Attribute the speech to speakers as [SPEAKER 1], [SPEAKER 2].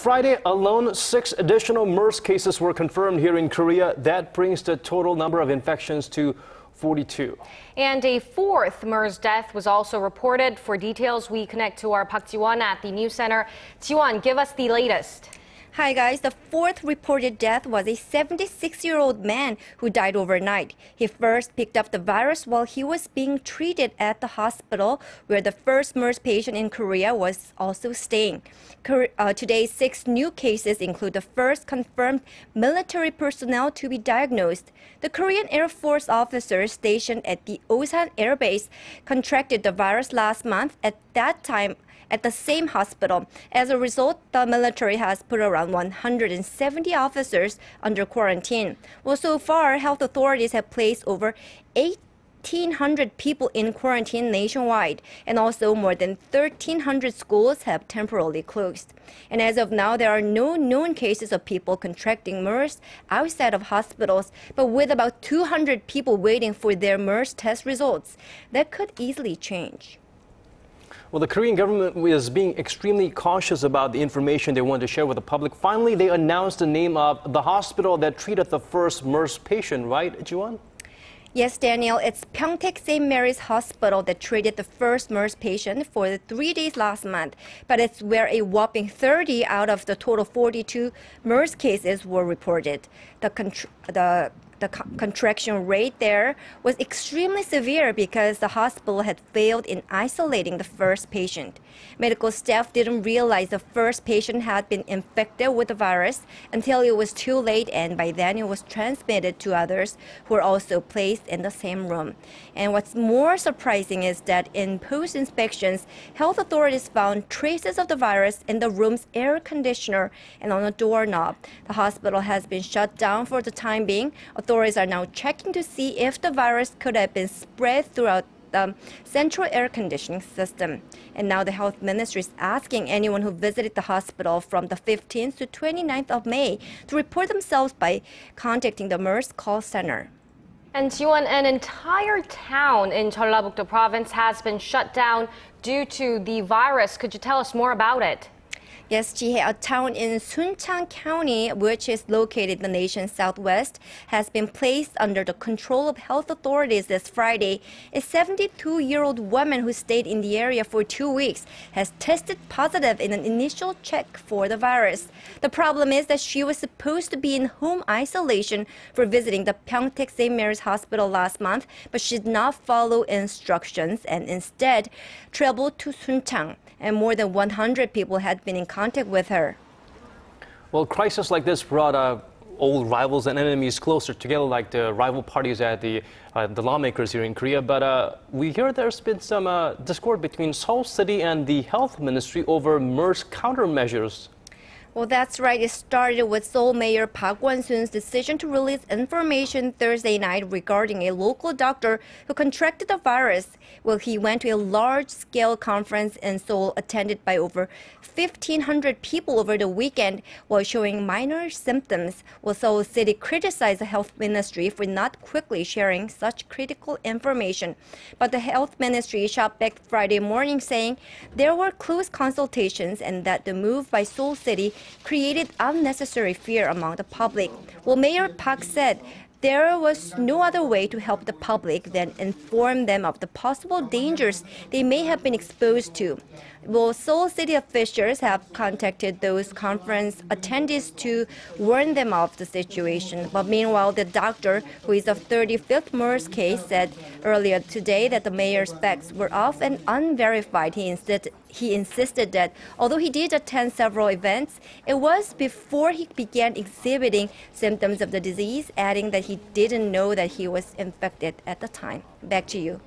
[SPEAKER 1] Friday alone, 6 additional MERS cases were confirmed here in Korea. That brings the total number of infections to 42.
[SPEAKER 2] And a fourth MERS death was also reported. For details, we connect to our Park Ji-won at the news center. Ji-won, give us the latest.
[SPEAKER 3] Hi guys, the fourth reported death was a 76-year-old man who died overnight. He first picked up the virus while he was being treated at the hospital where the first MERS patient in Korea was also staying. Today's 6 new cases include the first confirmed military personnel to be diagnosed. The Korean Air Force officers stationed at the Osan Air Base contracted the virus last month, at that time at the same hospital. As a result, the military has put around 170 officers under quarantine. Well, so far, health authorities have placed over 1,800 people in quarantine nationwide, and also more than 1,300 schools have temporarily closed. And as of now, there are no known cases of people contracting MERS outside of hospitals, but with about 200 people waiting for their MERS test results, that could easily change.
[SPEAKER 1] Well, the Korean government is being extremely cautious about the information they want to share with the public. Finally, they announced the name of the hospital that treated the first MERS patient, right, Ji-won?
[SPEAKER 3] Yes, Daniel, it's Pyeongtaek St. Mary's Hospital that treated the first MERS patient for the 3 days last month. But it's where a whopping 30 out of the total 42 MERS cases were reported. The contraction rate there was extremely severe because the hospital had failed in isolating the first patient. Medical staff didn't realize the first patient had been infected with the virus until it was too late, and by then it was transmitted to others who were also placed in the same room. And what's more surprising is that in post-inspections, health authorities found traces of the virus in the room's air conditioner and on a doorknob. The hospital has been shut down for the time being. Authorities are now checking to see if the virus could have been spread throughout the central air conditioning system. And now the health ministry is asking anyone who visited the hospital from the 15th to 29th of May to report themselves by contacting the MERS call center.
[SPEAKER 2] And Ji-won, an entire town in Jeollabuk-do province has been shut down due to the virus. Could you tell us more about it?
[SPEAKER 3] Yes, Jihae, a town in Suncheon County, which is located in the nation's southwest, has been placed under the control of health authorities this Friday. A 72-year-old woman who stayed in the area for 2 weeks has tested positive in an initial check for the virus. The problem is that she was supposed to be in home isolation for visiting the Pyeongtaek St. Mary's Hospital last month, but she did not follow instructions and instead traveled to Suncheon. And more than 100 people had been in contact with her.
[SPEAKER 1] Well, crisis like this brought old rivals and enemies closer together, like the rival parties at the lawmakers here in Korea. But we hear there's been some discord between Seoul City and the health ministry over MERS countermeasures.
[SPEAKER 3] Well, that's right. It started with Seoul Mayor Park Won-soon's decision to release information Thursday night regarding a local doctor who contracted the virus. Well, he went to a large-scale conference in Seoul attended by over 1,500 people over the weekend while showing minor symptoms. Well, Seoul City criticized the health ministry for not quickly sharing such critical information. But the health ministry shot back Friday morning saying there were close consultations and that the move by Seoul City created unnecessary fear among the public. Well, Mayor Park said there was no other way to help the public than inform them of the possible dangers they may have been exposed to. Well, Seoul City officials have contacted those conference attendees to warn them of the situation. But meanwhile, the doctor, who is the 35th MERS case, said earlier today that the mayor's facts were off and unverified. He insisted that although he did attend several events, it was before he began exhibiting symptoms of the disease, adding that he didn't know that he was infected at the time. Back to you.